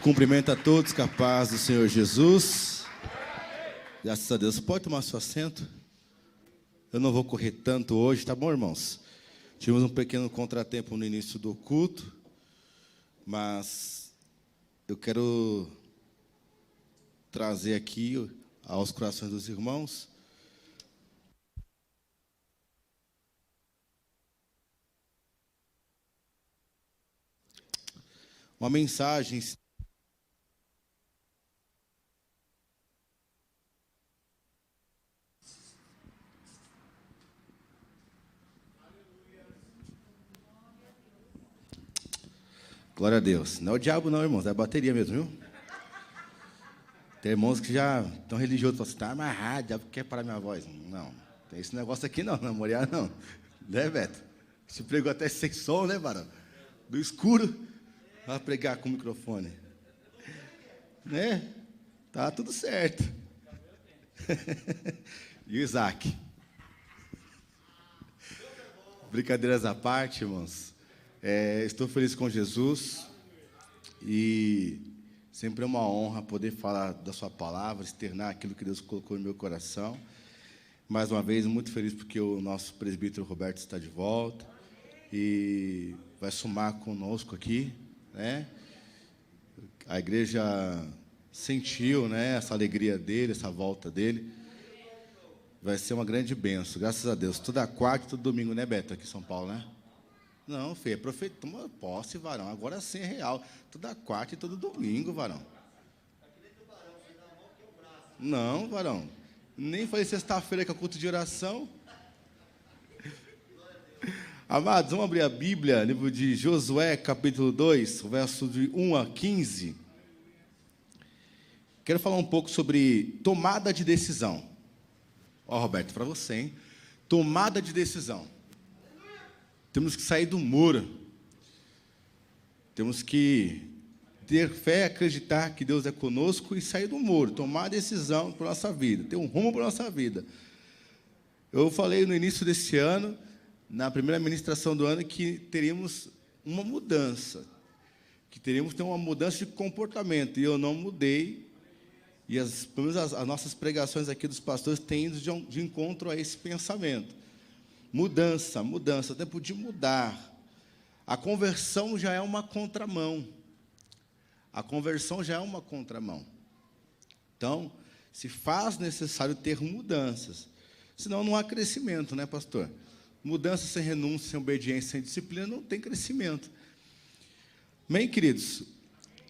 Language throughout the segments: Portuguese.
Cumprimento a todos com a paz do Senhor Jesus. Graças a Deus. Pode tomar seu assento? Eu não vou correr tanto hoje, tá bom, irmãos? Tivemos um pequeno contratempo no início do culto, mas eu quero trazer aqui aos corações dos irmãos uma mensagem. Glória a Deus. Não é o diabo não, irmãos, é a bateria mesmo, viu? Tem irmãos que já estão religiosos, falam assim, está amarrado, o diabo quer parar minha voz. Não, tem esse negócio aqui não, namorar não. Né, Beto? Você pregou até sem som, né, varão? Do escuro, vai pregar com o microfone. Né? Tá tudo certo. E o Isaac? Brincadeiras à parte, irmãos. Estou feliz com Jesus e sempre é uma honra poder falar da sua palavra, externar aquilo que Deus colocou no meu coração. Mais uma vez, muito feliz porque o nosso presbítero Roberto está de volta e vai somar conosco aqui, né? A igreja sentiu, né, essa alegria dele, essa volta dele. Vai ser uma grande bênção, graças a Deus. Toda quarta e todo domingo, né, Beto, aqui em São Paulo, né? Não, Fê, profeta, toma posse, varão. Agora sim é real. Toda quarta e todo domingo, varão. Não, varão. Nem falei sexta-feira que é o culto de oração. Amados, vamos abrir a Bíblia, livro de Josué, capítulo 2, verso de 1 a 15. Quero falar um pouco sobre tomada de decisão. Ó, Roberto, para você, hein? Tomada de decisão. Temos que sair do muro. Temos que ter fé, acreditar que Deus é conosco e sair do muro, tomar a decisão para a nossa vida, ter um rumo para a nossa vida. Eu falei no início desse ano, na primeira ministração do ano, que teríamos uma mudança, que teríamos que ter uma mudança de comportamento, e eu não mudei, e pelo menos as nossas pregações aqui dos pastores têm ido de encontro a esse pensamento. Mudança, tempo de mudar. A conversão já é uma contramão. Então, se faz necessário ter mudanças. Senão não há crescimento, né, pastor? Mudança sem renúncia, sem obediência, sem disciplina, não tem crescimento. Bem, queridos,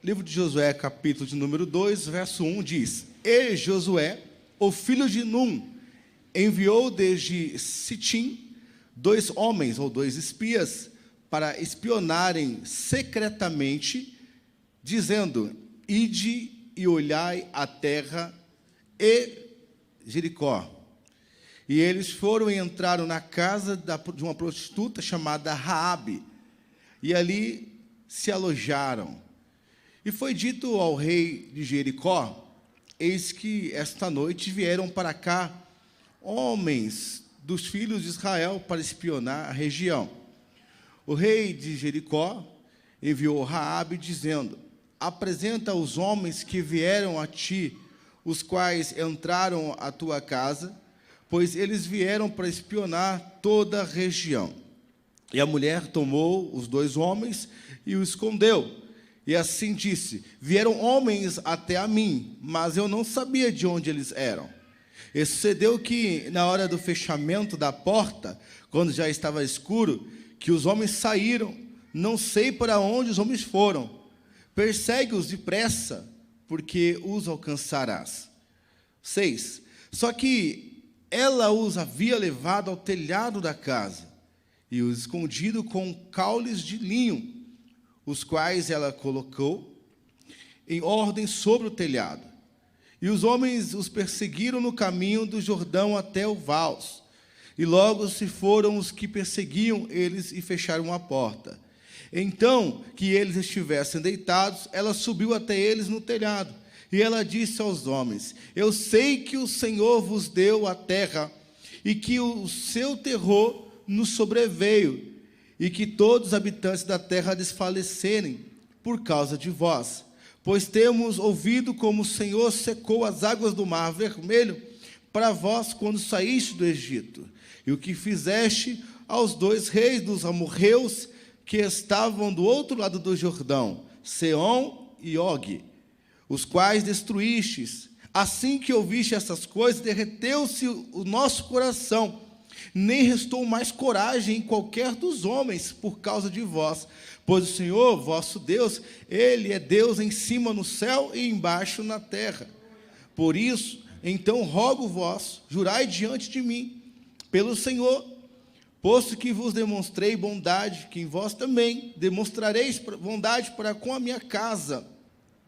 livro de Josué, capítulo de número 2, verso 1, diz: E Josué, o filho de Num, enviou desde Sitim 2 homens, ou 2 espias, para espionarem secretamente, dizendo: Ide e olhai a terra e Jericó. E eles foram e entraram na casa de uma prostituta chamada Raabe, e ali se alojaram. E foi dito ao rei de Jericó: Eis que esta noite vieram para cá homens dos filhos de Israel para espionar a região. O rei de Jericó enviou Raabe, dizendo: Apresenta os homens que vieram a ti, os quais entraram à tua casa, pois eles vieram para espionar toda a região. E a mulher tomou os 2 homens e os escondeu. E assim disse: Vieram homens até a mim, mas eu não sabia de onde eles eram. E sucedeu que, na hora do fechamento da porta, quando já estava escuro, que os homens saíram, não sei para onde os homens foram. Persegue-os depressa, porque os alcançarás. 6. Só que ela os havia levado ao telhado da casa, e os escondido com caules de linho, os quais ela colocou em ordem sobre o telhado. E os homens os perseguiram no caminho do Jordão até o Vals. E logo se foram os que perseguiam eles e fecharam a porta. Então, que eles estivessem deitados, ela subiu até eles no telhado. E ela disse aos homens: Eu sei que o Senhor vos deu a terra, e que o seu terror nos sobreveio, e que todos os habitantes da terra desfalecerem por causa de vós. pois temos ouvido como o Senhor secou as águas do Mar Vermelho para vós quando saíste do Egito, e o que fizeste aos 2 reis dos amorreus que estavam do outro lado do Jordão, Seom e Og, os quais destruístes. Assim que ouviste essas coisas, derreteu-se o nosso coração, nem restou mais coragem em qualquer dos homens por causa de vós, pois o Senhor, vosso Deus, Ele é Deus em cima no céu e embaixo na terra. Por isso, então rogo-vos, jurai diante de mim, pelo Senhor, posto que vos demonstrei bondade, que em vós também demonstrareis bondade para com a minha casa,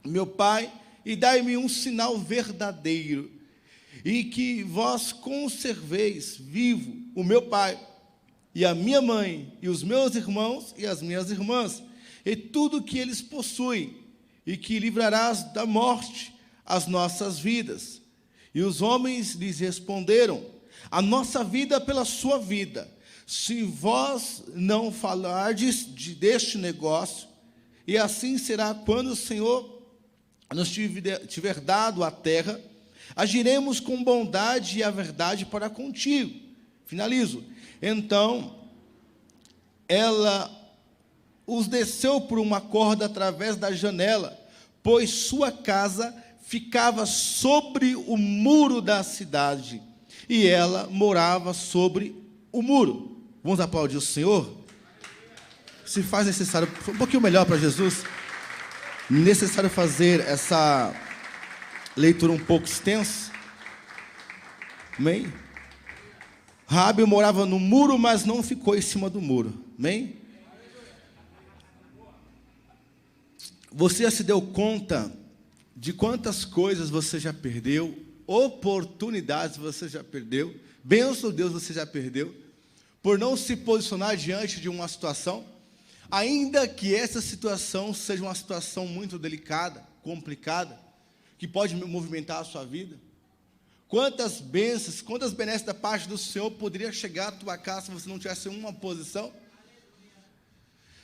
meu pai, e dai-me um sinal verdadeiro, e que vós conserveis vivo o meu pai, e a minha mãe, e os meus irmãos, e as minhas irmãs, e tudo que eles possuem, e que livrarás da morte as nossas vidas. E os homens lhes responderam: a nossa vida pela sua vida. Se vós não falardes deste negócio, e assim será quando o Senhor nos tiver dado a terra, agiremos com bondade e a verdade para contigo. Finalizo. Então, ela os desceu por uma corda através da janela, pois sua casa ficava sobre o muro da cidade, e ela morava sobre o muro. Vamos aplaudir o Senhor? Se faz necessário, um pouquinho melhor para Jesus, necessário fazer essa leitura um pouco extensa. Amém? Raabe morava no muro, mas não ficou em cima do muro. Amém? Você já se deu conta de quantas coisas você já perdeu, oportunidades você já perdeu, bênção de Deus você já perdeu, por não se posicionar diante de uma situação, ainda que essa situação seja uma situação muito delicada, complicada, que pode movimentar a sua vida? Quantas bênçãos, quantas benesses da parte do Senhor poderia chegar à tua casa se você não tivesse uma posição?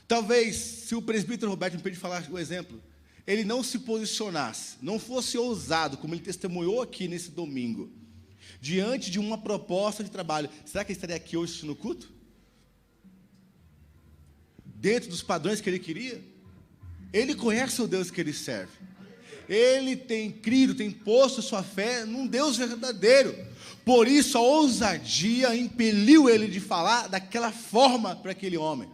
Talvez, se o presbítero Roberto me pedir falar o exemplo, ele não se posicionasse, não fosse ousado, como ele testemunhou aqui nesse domingo, diante de uma proposta de trabalho, será que ele estaria aqui hoje no culto? Dentro dos padrões que ele queria? Ele conhece o Deus que ele serve. Ele tem crido, tem posto sua fé num Deus verdadeiro. Por isso a ousadia impeliu ele de falar daquela forma para aquele homem.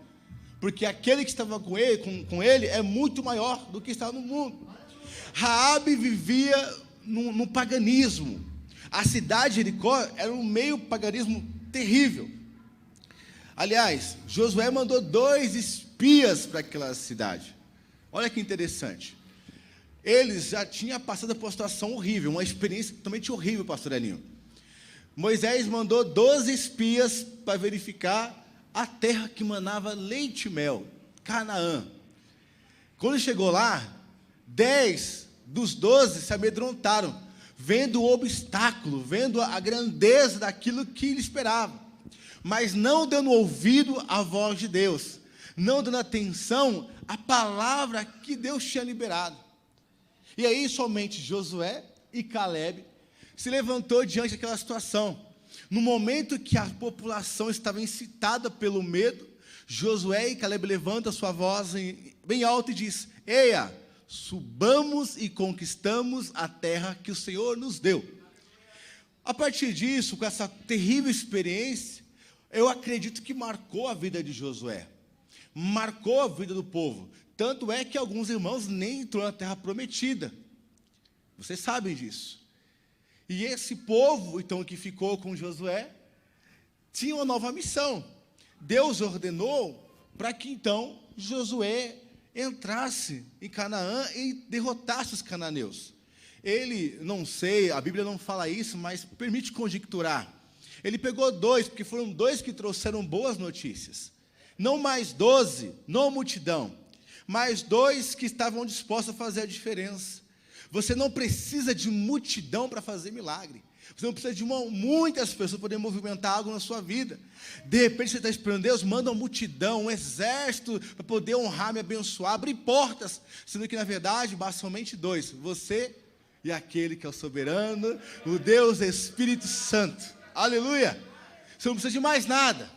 Porque aquele que estava com ele é muito maior do que estava no mundo. Raabe vivia no paganismo. A cidade de Jericó era um meio paganismo terrível. Aliás, Josué mandou 2 espias para aquela cidade. Olha que interessante. Eles já tinham passado por uma situação horrível, uma experiência totalmente horrível, pastor Elinho. Moisés mandou 12 espias para verificar a terra que manava leite e mel, Canaã. Quando chegou lá, 10 dos 12 se amedrontaram, vendo o obstáculo, vendo a grandeza daquilo que ele esperava, mas não dando ouvido à voz de Deus, não dando atenção à palavra que Deus tinha liberado. E aí somente Josué e Caleb se levantou diante daquela situação. No momento que a população estava incitada pelo medo, Josué e Caleb levantam a sua voz bem alta e diz: eia, subamos e conquistamos a terra que o Senhor nos deu. A partir disso, com essa terrível experiência, eu acredito que marcou a vida de Josué, marcou a vida do povo. Tanto é que alguns irmãos nem entrou na terra prometida. Vocês sabem disso. E esse povo, então, que ficou com Josué, tinha uma nova missão. Deus ordenou para que, então, Josué entrasse em Canaã e derrotasse os cananeus. Ele, não sei, a Bíblia não fala isso, mas permite conjecturar. Ele pegou 2, porque foram 2 que trouxeram boas notícias. Não mais 12, não multidão, mas 2 que estavam dispostos a fazer a diferença. Você não precisa de multidão para fazer milagre. Você não precisa de muitas pessoas para poder movimentar algo na sua vida. De repente você está esperando Deus, manda uma multidão, um exército, para poder honrar, me abençoar, abrir portas. Sendo que, na verdade, basta somente dois: você e aquele que é o soberano, o Deus Espírito Santo. Aleluia! Você não precisa de mais nada.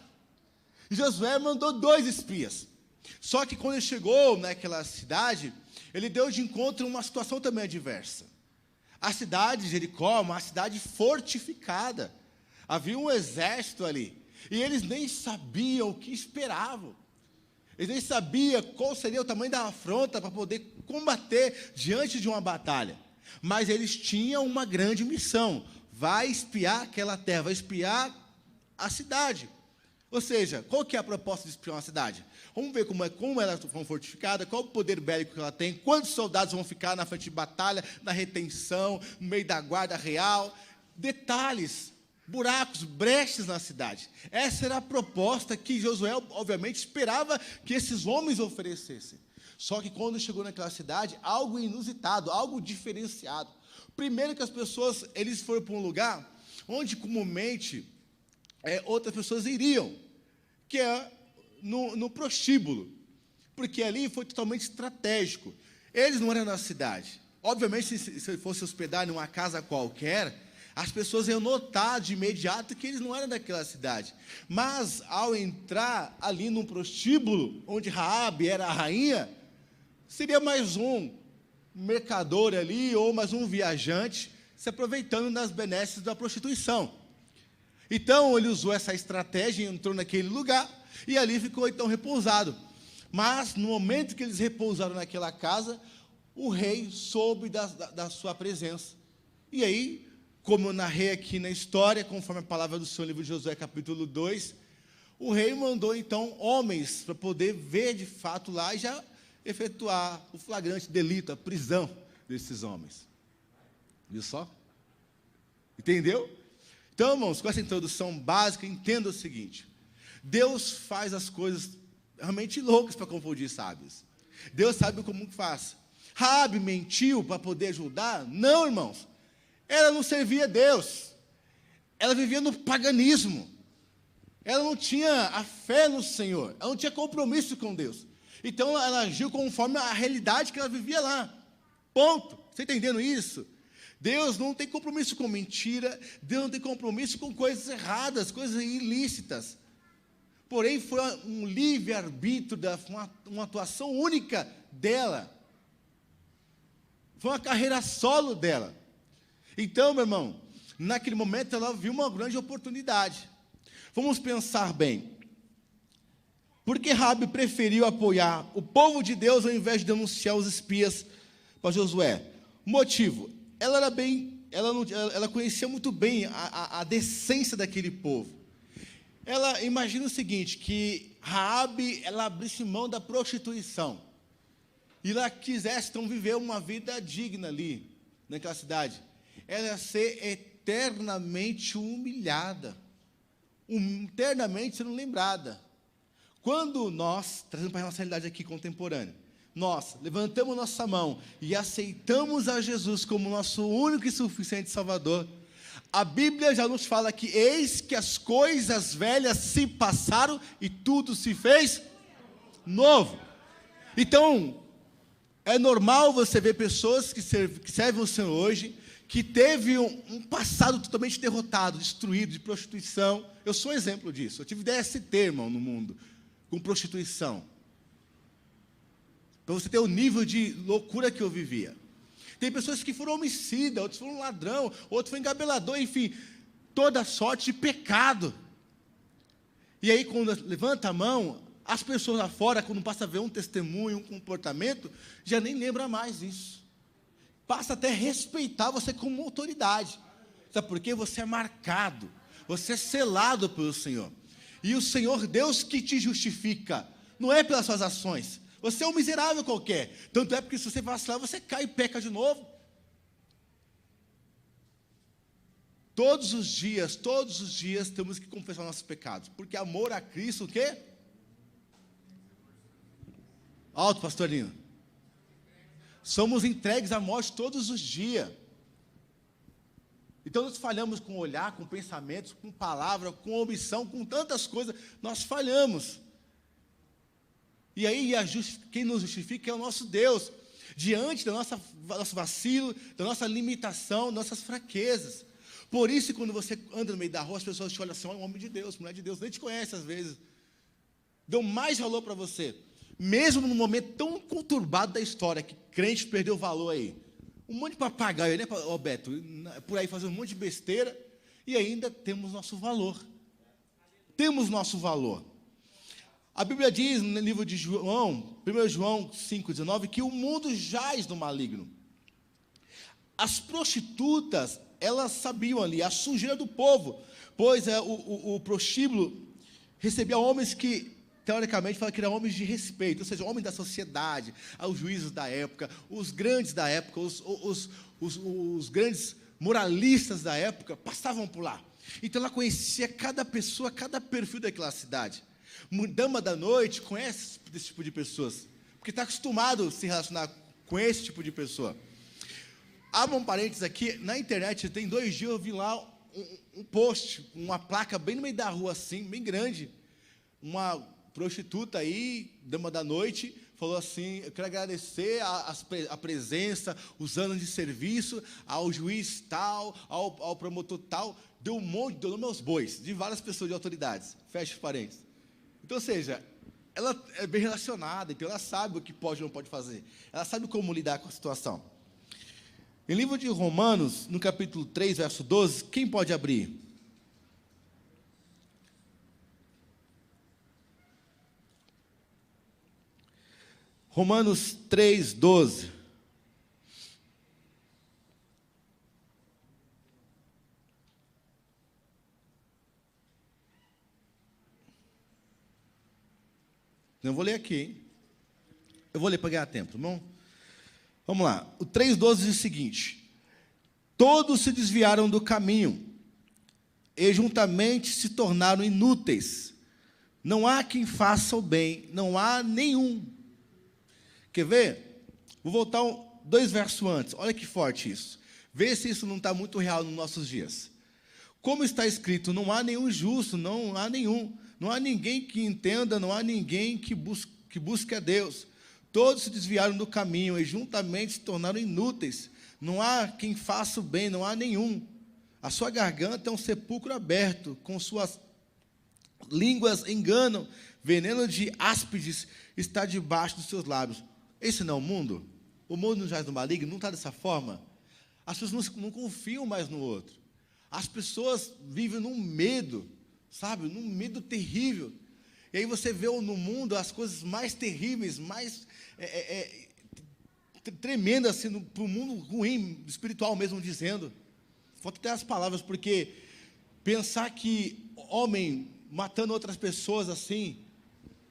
E Josué mandou 2 espias. Só que quando ele chegou naquela cidade, ele deu de encontro uma situação também adversa. A cidade de Jericó, uma cidade fortificada. Havia um exército ali. E eles nem sabiam o que esperavam. Eles nem sabiam qual seria o tamanho da afronta para poder combater diante de uma batalha. Mas eles tinham uma grande missão: vai espiar aquela terra, vai espiar a cidade. Ou seja, qual que é a proposta de espiar uma cidade? Vamos ver como ela foi fortificada, qual o poder bélico que ela tem, quantos soldados vão ficar na frente de batalha, na retenção, no meio da guarda real. Detalhes, buracos, brechas na cidade. Essa era a proposta que Josué, obviamente, esperava que esses homens oferecessem. Só que quando chegou naquela cidade, algo inusitado, algo diferenciado. Primeiro que as pessoas, eles foram para um lugar onde comumente outras pessoas iriam, que é no prostíbulo, porque ali foi totalmente estratégico. Eles não eram na cidade. Obviamente, se fosse hospedar em uma casa qualquer, as pessoas iam notar de imediato que eles não eram daquela cidade. Mas, ao entrar ali num prostíbulo, onde Raabe era a rainha, seria mais um mercador ali, ou mais um viajante, se aproveitando das benesses da prostituição. Então, ele usou essa estratégia, entrou naquele lugar, e ali ficou, então, repousado. Mas, no momento que eles repousaram naquela casa, o rei soube da sua presença. E aí, como eu narrei aqui na história, conforme a palavra do Senhor, livro de Josué, capítulo 2, o rei mandou, então, homens para poder ver, de fato, lá e já efetuar o flagrante delito, a prisão desses homens. Viu só? Entendeu? Então, irmãos, com essa introdução básica, entenda o seguinte: Deus faz as coisas realmente loucas para confundir sábios. Deus sabe como faz. Raabe mentiu para poder ajudar? Não, irmãos. Ela não servia a Deus. Ela vivia no paganismo. Ela não tinha a fé no Senhor. Ela não tinha compromisso com Deus. Então, ela agiu conforme a realidade que ela vivia lá. Ponto. Você está entendendo isso? Deus não tem compromisso com mentira. Deus não tem compromisso com coisas erradas, coisas ilícitas. Porém, foi um livre-arbítrio, uma atuação única dela. Foi uma carreira solo dela. Então, meu irmão, naquele momento ela viu uma grande oportunidade. Vamos pensar bem. Por que Raabe preferiu apoiar o povo de Deus ao invés de denunciar os espias para Josué? Motivo: ela conhecia muito bem a decência daquele povo. Ela imagina o seguinte, que Raabe, ela abrisse mão da prostituição e ela quisesse então viver uma vida digna ali, naquela cidade. Ela ia ser eternamente humilhada, eternamente sendo lembrada. Quando nós, trazendo para a nossa realidade aqui contemporânea, nós levantamos nossa mão e aceitamos a Jesus como nosso único e suficiente Salvador, a Bíblia já nos fala que eis que as coisas velhas se passaram e tudo se fez novo. Então, é normal você ver pessoas que servem o Senhor hoje, que teve um passado totalmente derrotado, destruído, de prostituição. Eu sou um exemplo disso. Eu tive DST, irmão, no mundo, com prostituição. Para você ter o nível de loucura que eu vivia. Tem pessoas que foram homicidas, outros foram ladrão, outros foram engabelador, enfim, toda sorte de pecado. E aí, quando levanta a mão, as pessoas lá fora, quando passa a ver um testemunho, um comportamento, já nem lembra mais isso. Passa até a respeitar você como autoridade. Sabe por quê? Você é marcado, você é selado pelo Senhor. E o Senhor, Deus que te justifica, não é pelas suas ações. Você é um miserável qualquer. Tanto é porque se você vacilar, você cai e peca de novo. Todos os dias temos que confessar nossos pecados. Porque amor a Cristo, o quê? Alto, pastorinho. Somos entregues à morte todos os dias. Então nós falhamos com olhar, com pensamentos, com palavra, com omissão, com tantas coisas, nós falhamos. E aí quem nos justifica é o nosso Deus, diante do nosso vacilo, da nossa limitação, nossas fraquezas. Por isso, quando você anda no meio da rua, as pessoas te olham assim, olha, um homem de Deus, mulher de Deus, nem te conhece às vezes. Dão mais valor para você. Mesmo num momento tão conturbado da história, que crente perdeu valor aí. Um monte de papagaio, né, Beto? Por aí fazendo um monte de besteira, e ainda temos nosso valor. Temos nosso valor. A Bíblia diz no livro de João, 1 João 5,19, que o mundo jaz no maligno. As prostitutas, elas sabiam ali, a sujeira do povo, pois o prostíbulo recebia homens que, teoricamente, fala que eram homens de respeito, ou seja, homens da sociedade, os juízes da época, os grandes da época, os grandes moralistas da época, passavam por lá. Então, ela conhecia cada pessoa, cada perfil daquela cidade. Dama da noite conhece esse tipo de pessoas, porque está acostumado a se relacionar com esse tipo de pessoa. Abra um parênteses aqui, na internet, tem 2 dias eu vi lá um post, uma placa bem no meio da rua assim, bem grande, uma prostituta aí, dama da noite, falou assim, eu quero agradecer a presença, os anos de serviço, ao juiz tal, ao promotor tal, deu nome aos bois, de várias pessoas de autoridades, fecha os parênteses. Então, ou seja, ela é bem relacionada, então ela sabe o que pode e não pode fazer, ela sabe como lidar com a situação. Em livro de Romanos, no capítulo 3, verso 12, quem pode abrir? Romanos 3, 12. Eu vou ler aqui, hein? Eu vou ler para ganhar tempo, tá bom? Vamos lá. O 3,12 diz o seguinte: todos se desviaram do caminho, e juntamente se tornaram inúteis. Não há quem faça o bem, não há nenhum. Quer ver? Vou voltar 2 versos antes. Olha que forte isso. Vê se isso não está muito real nos nossos dias. Como está escrito, não há nenhum justo, não há nenhum. Não há ninguém que entenda, não há ninguém que busque a Deus. Todos se desviaram do caminho e juntamente se tornaram inúteis. Não há quem faça o bem, não há nenhum. A sua garganta é um sepulcro aberto, com suas línguas enganam, veneno de áspides está debaixo dos seus lábios. Esse não é o mundo? O mundo não jaz no maligno, não está dessa forma? As pessoas não confiam mais no outro. As pessoas vivem num medo, sabe? Num medo terrível. E aí você vê no mundo as coisas mais terríveis, mais tremendas, assim, para o mundo ruim, espiritual mesmo dizendo. Falta até as palavras, porque pensar que homem matando outras pessoas assim,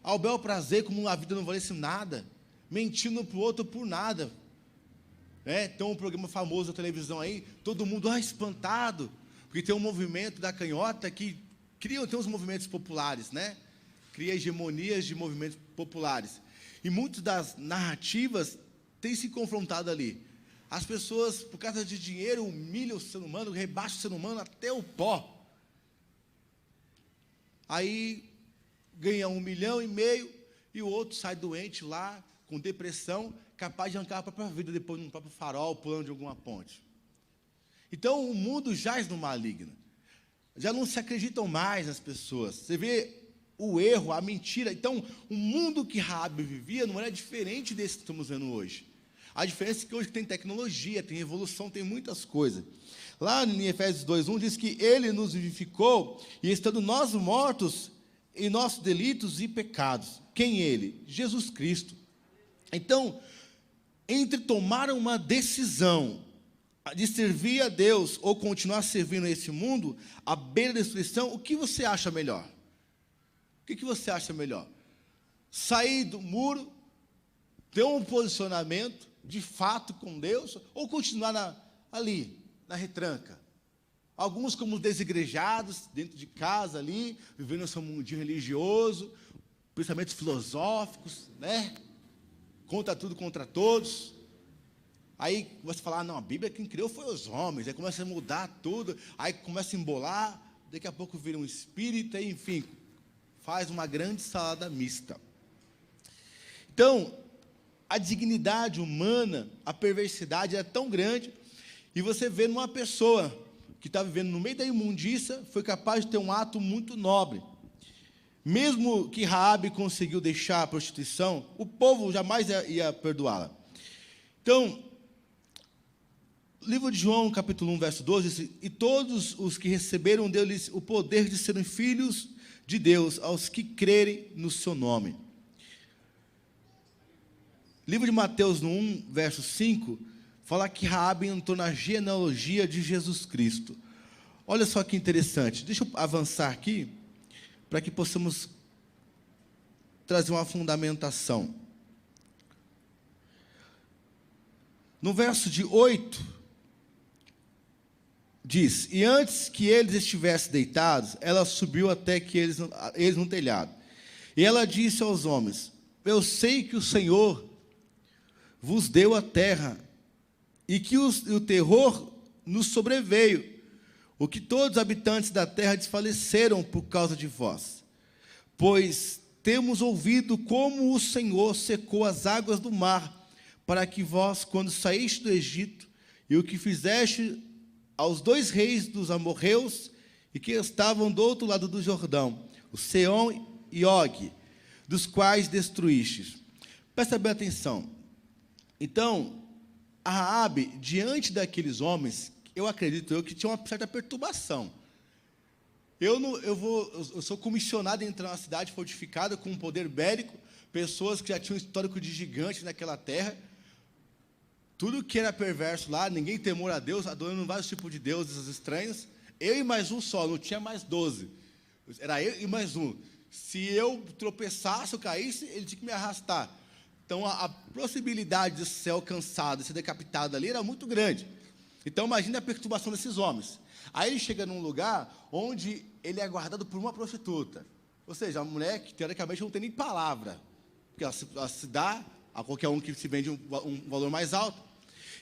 ao bel prazer, como a vida não valesse nada, mentindo para o outro por nada. Tem um programa famoso na televisão aí, todo mundo espantado, porque tem um movimento da canhota que tem uns movimentos populares, né? Cria hegemonias de movimentos populares. E muitas das narrativas têm se confrontado ali. As pessoas, por causa de dinheiro, humilham o ser humano, rebaixam o ser humano até o pó. Aí ganha 1,5 milhão e o outro sai doente lá, com depressão, capaz de arrancar a própria vida depois num próprio farol, pulando de alguma ponte. Então, o mundo jaz no maligno. Já não se acreditam mais nas pessoas. Você vê o erro, a mentira. Então, o mundo que Raabe vivia não era diferente desse que estamos vendo hoje. A diferença é que hoje tem tecnologia, tem evolução, tem muitas coisas. Lá em Efésios 2:1 diz que Ele nos vivificou, e estando nós mortos em nossos delitos e pecados. Quem Ele? Jesus Cristo. Então, entre tomar uma decisão de servir a Deus ou continuar servindo a esse mundo, à beira da destruição, o que você acha melhor? O que você acha melhor? Sair do muro, ter um posicionamento de fato com Deus, ou continuar ali, na retranca? Alguns como desigrejados, dentro de casa ali, vivendo o seu mundinho religioso, pensamentos filosóficos, né? Contra tudo, contra todos. Aí você fala, não, a Bíblia quem criou foi os homens. Aí começa a mudar tudo, aí começa a embolar, daqui a pouco vira um espírito, aí, enfim, faz uma grande salada mista. Então, a dignidade humana, a perversidade é tão grande, e você vê numa pessoa que está vivendo no meio da imundícia, foi capaz de ter um ato muito nobre. Mesmo que Raabe conseguiu deixar a prostituição, o povo jamais ia perdoá-la. Então, livro de João, capítulo 1, verso 12, diz, e todos os que receberam deles o poder de serem filhos de Deus, aos que crerem no seu nome. Livro de Mateus, no 1, verso 5, fala que Raabe entrou na genealogia de Jesus Cristo. Olha só que interessante. Deixa eu avançar aqui, para que possamos trazer uma fundamentação. No verso de 8, diz, e antes que eles estivessem deitados, ela subiu até que eles no telhado. E ela disse aos homens, eu sei que o Senhor vos deu a terra, e que o terror nos sobreveio, o que todos os habitantes da terra desfaleceram por causa de vós. Pois temos ouvido como o Senhor secou as águas do mar, para que vós, quando saíste do Egito, e o que fizeste aos 2 reis dos amorreus, e que estavam do outro lado do Jordão, o Seom e Og, dos quais destruístes. Presta bem atenção. Então, a Raabe, diante daqueles homens, eu acredito que tinha uma certa perturbação. Eu sou comissionado a entrar numa cidade fortificada com um poder bélico, pessoas que já tinham um histórico de gigantes naquela terra, tudo que era perverso lá, ninguém temor a Deus, adorando vários tipos de deuses estranhos, eu e mais um só, não tinha mais 12, era eu e mais um. Se eu tropeçasse, eu caísse, ele tinha que me arrastar. Então, a possibilidade de ser alcançado, de ser decapitado ali, era muito grande. Então, imagine a perturbação desses homens. Aí ele chega num lugar onde ele é guardado por uma prostituta. Ou seja, uma mulher que, teoricamente, não tem nem palavra. Porque ela se dá a qualquer um que se vende um valor mais alto.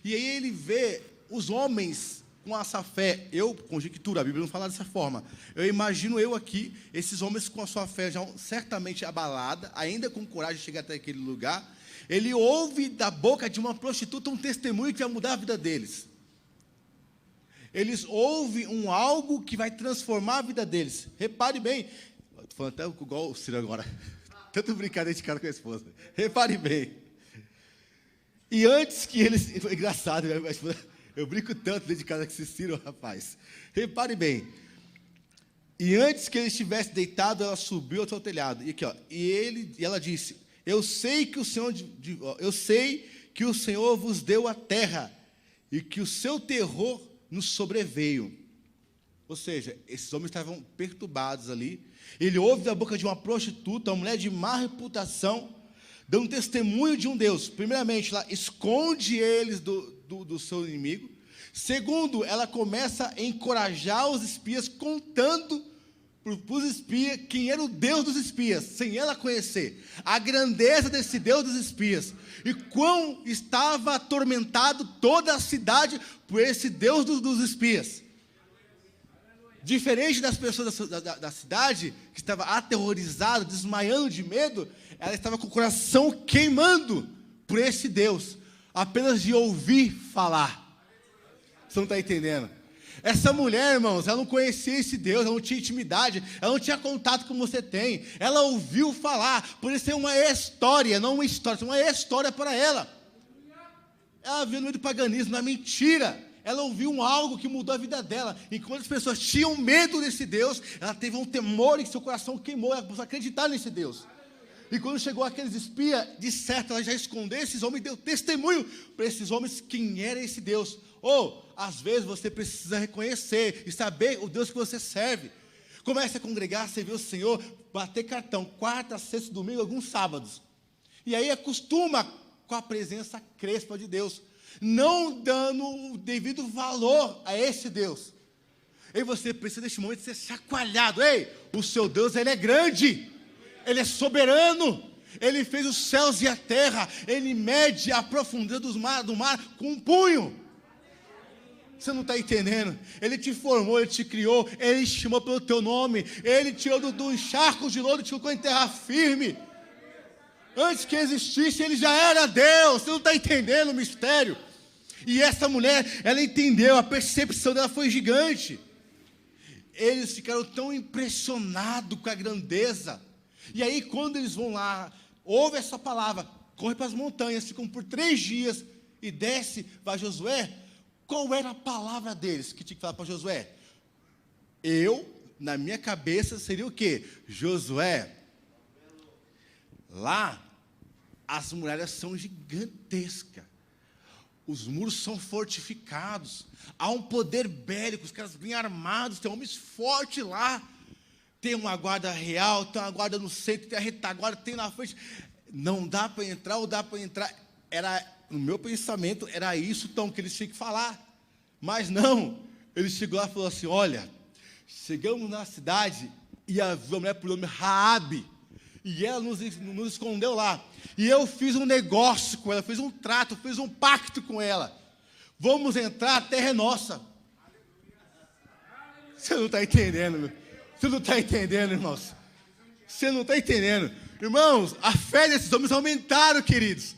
E aí ele vê os homens com essa fé. Eu conjecturo, a Bíblia não fala dessa forma. Eu imagino eu aqui, esses homens com a sua fé já certamente abalada, ainda com coragem de chegar até aquele lugar. Ele ouve da boca de uma prostituta um testemunho que vai mudar a vida deles. Eles ouvem algo que vai transformar a vida deles. Repare bem, estou falando até igual o Ciro agora, tanto brincadeira de cara com a esposa. Repare bem. E antes que eles... Foi engraçado, eu brinco tanto dentro de casa com esse Ciro, rapaz. Repare bem. E antes que ele estivesse deitado, ela subiu ao seu telhado. E aqui, ó, e ela disse, eu sei que o Senhor vos deu a terra, e que o seu terror nos sobreveio. Ou seja, esses homens estavam perturbados ali. Ele ouve da boca de uma prostituta, uma mulher de má reputação, dando testemunho de um Deus. Primeiramente, ela esconde eles do seu inimigo. Segundo, ela começa a encorajar os espias, contando para os espias quem era o Deus dos espias, sem ela conhecer a grandeza desse Deus dos espias, e quão estava atormentado toda a cidade por esse Deus dos espias. Diferente das pessoas da cidade, que estava aterrorizada, desmaiando de medo, ela estava com o coração queimando por esse Deus, apenas de ouvir falar. Você não está entendendo? Essa mulher, irmãos, ela não conhecia esse Deus, ela não tinha intimidade, ela não tinha contato como você tem. Ela ouviu falar, por isso é uma história, não uma história, é uma história para ela. Ela viu no meio do paganismo, não é mentira. Ela ouviu algo que mudou a vida dela. Enquanto as pessoas tinham medo desse Deus, ela teve um temor e seu coração queimou, ela começou a acreditar nesse Deus. E quando chegou aqueles espias, de certo ela já escondeu esses homens, deu testemunho para esses homens quem era esse Deus. Ou, às vezes, você precisa reconhecer e saber o Deus que você serve. Comece a congregar, servir o Senhor, bater cartão, quarta, sexta, domingo, alguns sábados. E aí acostuma com a presença crespa de Deus, não dando o devido valor a esse Deus. E você precisa, neste momento, ser chacoalhado. Ei, o seu Deus, Ele é grande, Ele é soberano, Ele fez os céus e a terra. Ele mede a profundeza do mar com um punho. Você não está entendendo? Ele te formou, Ele te criou, Ele te chamou pelo teu nome, Ele te tirou do encharco de lodo e te colocou em terra firme. Antes que existisse, Ele já era Deus. Você não está entendendo o mistério? E essa mulher, ela entendeu, a percepção dela foi gigante. Eles ficaram tão impressionados com a grandeza. E aí, quando eles vão lá, ouvem essa palavra, corre para as montanhas, ficam por 3 dias, e desce para Josué. Qual era a palavra deles que tinha que falar para Josué? Na minha cabeça, seria o quê? Josué, lá, as muralhas são gigantescas. Os muros são fortificados. Há um poder bélico, os caras bem armados, tem homens fortes lá. Tem uma guarda real, tem uma guarda no centro, tem a retaguarda, tem na frente. Não dá para entrar ou dá para entrar. No meu pensamento, era isso então que eles tinham que falar. Mas não. Ele chegou lá e falou assim: olha, chegamos na cidade e havia uma mulher por nome Raabe. E ela nos escondeu lá. E eu fiz um negócio com ela, fiz um trato, fiz um pacto com ela. Vamos entrar, a terra é nossa. Você não está entendendo, meu? Você não está entendendo, irmãos? Você não está entendendo. Irmãos, a fé desses homens aumentaram, queridos.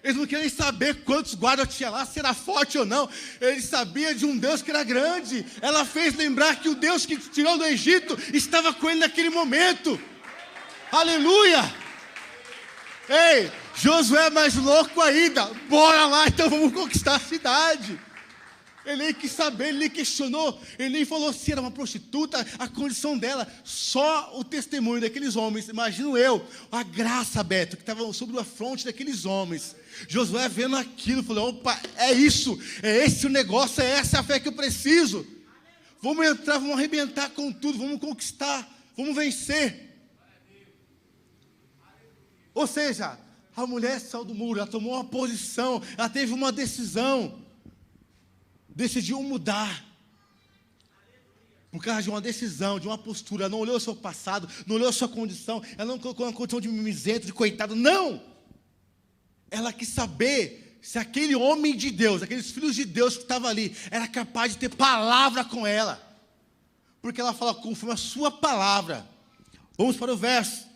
Eles não queriam saber quantos guardas tinha lá, se era forte ou não. Eles sabiam de um Deus que era grande. Ela fez lembrar que o Deus que tirou do Egito estava com ele naquele momento. Aleluia! Ei, Josué é mais louco ainda. Bora lá, então vamos conquistar a cidade. Ele nem quis saber, ele nem questionou. Ele nem falou se era uma prostituta, a condição dela. Só o testemunho daqueles homens. Imagino eu, a graça, Beto, que estava sobre a fronte daqueles homens. Josué vendo aquilo, falou: opa, é isso, é esse o negócio, é essa a fé que eu preciso. Vamos entrar, vamos arrebentar com tudo, vamos conquistar, vamos vencer. Ou seja, a mulher saiu do muro, ela tomou uma posição, ela teve uma decisão. Decidiu mudar. Por causa de uma decisão, de uma postura. Ela não olhou o seu passado, não olhou a sua condição. Ela não colocou uma condição de mimizento, de coitado. Não! Ela quis saber se aquele homem de Deus, aqueles filhos de Deus que estavam ali, era capaz de ter palavra com ela. Porque ela fala conforme a sua palavra. Vamos para o verso.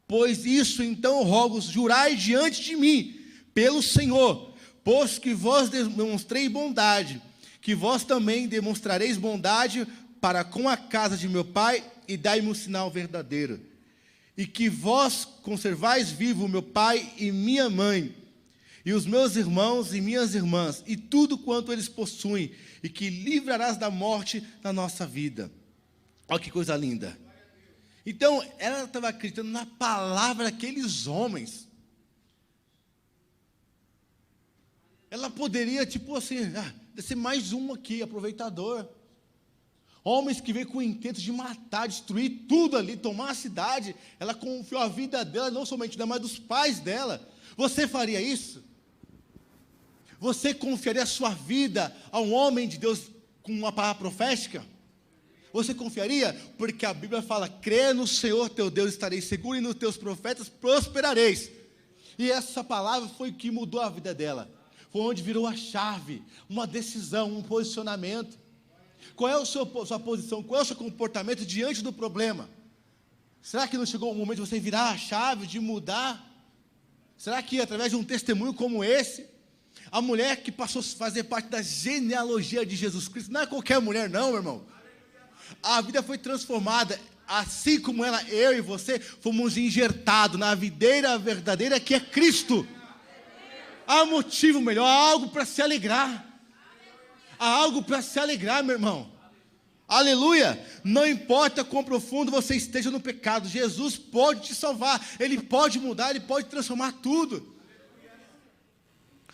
Pois isso então rogo, jurai diante de mim, pelo Senhor, pois que vós demonstrei bondade, que vós também demonstrareis bondade para com a casa de meu pai, e dai-me um sinal verdadeiro. E que vós conservais vivo meu pai e minha mãe, e os meus irmãos e minhas irmãs, e tudo quanto eles possuem, e que livrarás da morte na nossa vida. Olha que coisa linda. Então, ela estava acreditando na palavra daqueles homens. Ela poderia, tipo assim, deve ser mais um aqui, aproveitador. Homens que veio com o intento de matar, destruir tudo ali, tomar a cidade. Ela confiou a vida dela, não somente dela, mas dos pais dela. Você faria isso? Você confiaria a sua vida a um homem de Deus com uma palavra profética? Você confiaria? Porque a Bíblia fala: crê no Senhor teu Deus, estareis seguro, e nos teus profetas prosperareis. E essa palavra foi o que mudou a vida dela. Foi onde virou a chave, uma decisão, um posicionamento. Qual é a sua posição? Qual é o seu comportamento diante do problema? Será que não chegou o momento de você virar a chave, de mudar? Será que através de um testemunho como esse, a mulher que passou a fazer parte da genealogia de Jesus Cristo, não é qualquer mulher não, meu irmão. A vida foi transformada, assim como ela, eu e você, fomos injertados na videira verdadeira que é Cristo. Há motivo melhor, há algo para se alegrar. Há algo para se alegrar, meu irmão. Aleluia! Não importa quão profundo você esteja no pecado, Jesus pode te salvar, Ele pode mudar, Ele pode transformar tudo.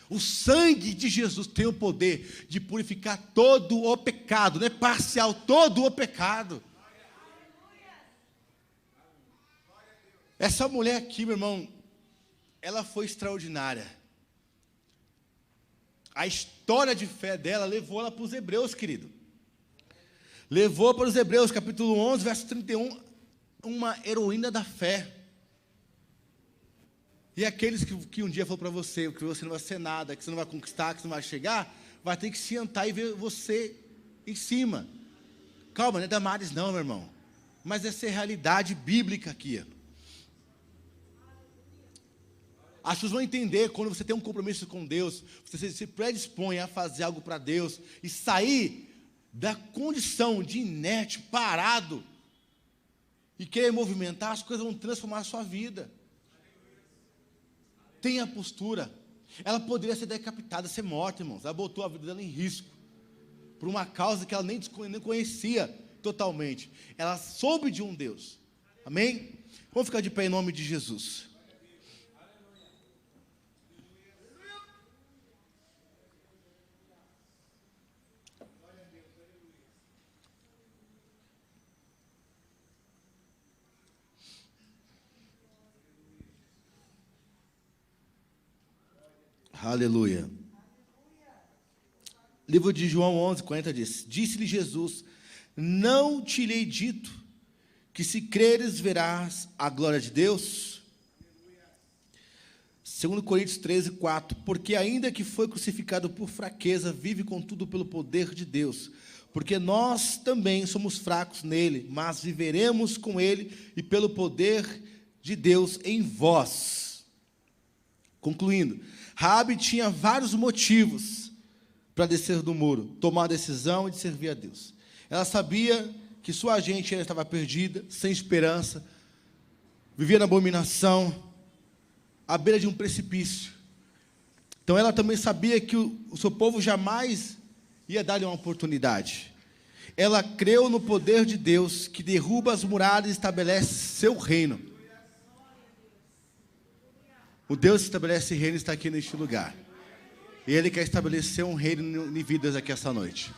O sangue de Jesus tem o poder de purificar todo o pecado, não é parcial, todo o pecado. Essa mulher aqui, meu irmão, ela foi extraordinária. A história de fé dela levou ela para os Hebreus, querido. Levou para os Hebreus, capítulo 11, verso 31. uma heroína da fé. E aqueles que um dia falou para você que você não vai ser nada, que você não vai conquistar, que você não vai chegar, vai ter que se sentar e ver você em cima. Calma, não é Damares não, meu irmão. Mas essa é a realidade bíblica aqui. As pessoas vão entender quando você tem um compromisso com Deus, você se predispõe a fazer algo para Deus e sair da condição de inerte, parado, e querer movimentar, as coisas vão transformar a sua vida. Tenha postura. Ela poderia ser decapitada, ser morta, irmãos. Ela botou a vida dela em risco por uma causa que ela nem conhecia totalmente. Ela soube de um Deus. Amém? Vamos ficar de pé em nome de Jesus. Aleluia. Livro de João 11:40 diz: Disse-lhe Jesus: Não te lhe dito que se creres verás a glória de Deus? 2 Coríntios 13:4 Porque ainda que foi crucificado por fraqueza, vive contudo pelo poder de Deus. Porque nós também somos fracos nele, mas viveremos com ele e pelo poder de Deus em vós. Concluindo, Raabe tinha vários motivos para descer do muro, tomar a decisão de servir a Deus. Ela sabia que sua gente estava perdida, sem esperança, vivia na abominação, à beira de um precipício. Então ela também sabia que o seu povo jamais ia dar-lhe uma oportunidade. Ela creu no poder de Deus, que derruba as muralhas e estabelece seu reino. O Deus que estabelece reino está aqui neste lugar. E Ele quer estabelecer um reino em vidas aqui essa noite.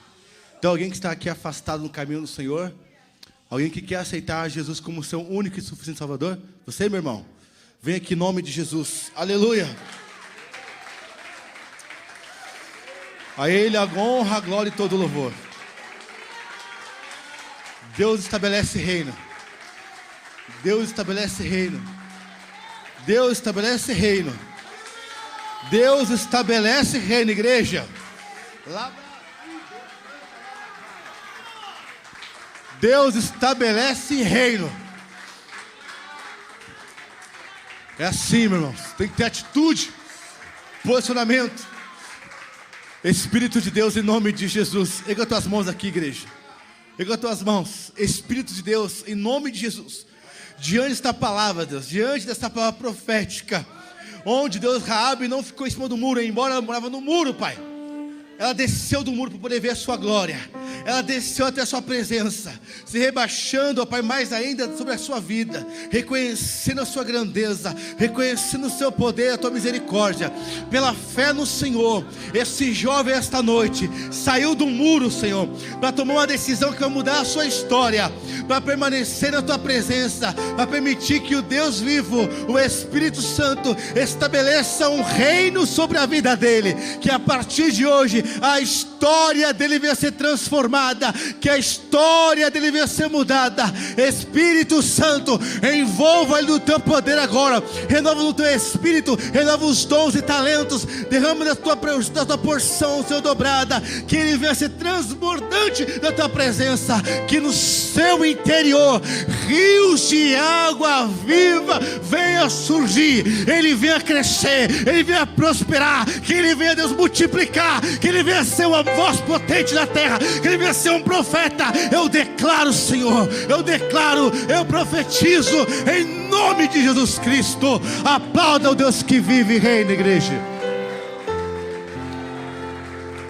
Então alguém que está aqui afastado no caminho do Senhor, alguém que quer aceitar Jesus como seu único e suficiente Salvador, você, meu irmão, vem aqui em nome de Jesus. Aleluia. A Ele a honra, a glória e todo o louvor. Deus estabelece reino. Deus estabelece reino. Deus estabelece reino. Deus estabelece reino, igreja. Deus estabelece reino. É assim, meus irmãos. Tem que ter atitude, posicionamento. Espírito de Deus, em nome de Jesus. Erga tuas mãos aqui, igreja. Erga tuas mãos. Espírito de Deus, em nome de Jesus. Diante desta palavra, Deus, diante desta palavra profética, onde Deus, Raabe não ficou em cima do muro, embora ela morava no muro, Pai. Ela desceu do muro para poder ver a sua glória. Ela desceu até a sua presença, se rebaixando, ó Pai, mais ainda sobre a sua vida, reconhecendo a sua grandeza, reconhecendo o seu poder, a tua misericórdia. Pela fé no Senhor, esse jovem esta noite saiu do muro, Senhor, para tomar uma decisão que vai mudar a sua história, para permanecer na tua presença, para permitir que o Deus vivo, o Espírito Santo, estabeleça um reino sobre a vida dele, que a partir de hoje a história dele venha ser transformada, que a história dele venha ser mudada. Espírito Santo, envolva ele no teu poder agora, renova no teu espírito, renova os dons e talentos, derrama da tua porção, Senhor, dobrada, que ele venha ser transbordante da tua presença, que no seu interior rios de água viva venha surgir, ele venha crescer, ele venha prosperar, que ele venha, Deus, multiplicar, que ele venha ser uma voz potente na terra, que ele venha ser um profeta. Eu declaro, Senhor, eu profetizo em nome de Jesus Cristo. Aplauda o Deus que vive e reina, igreja.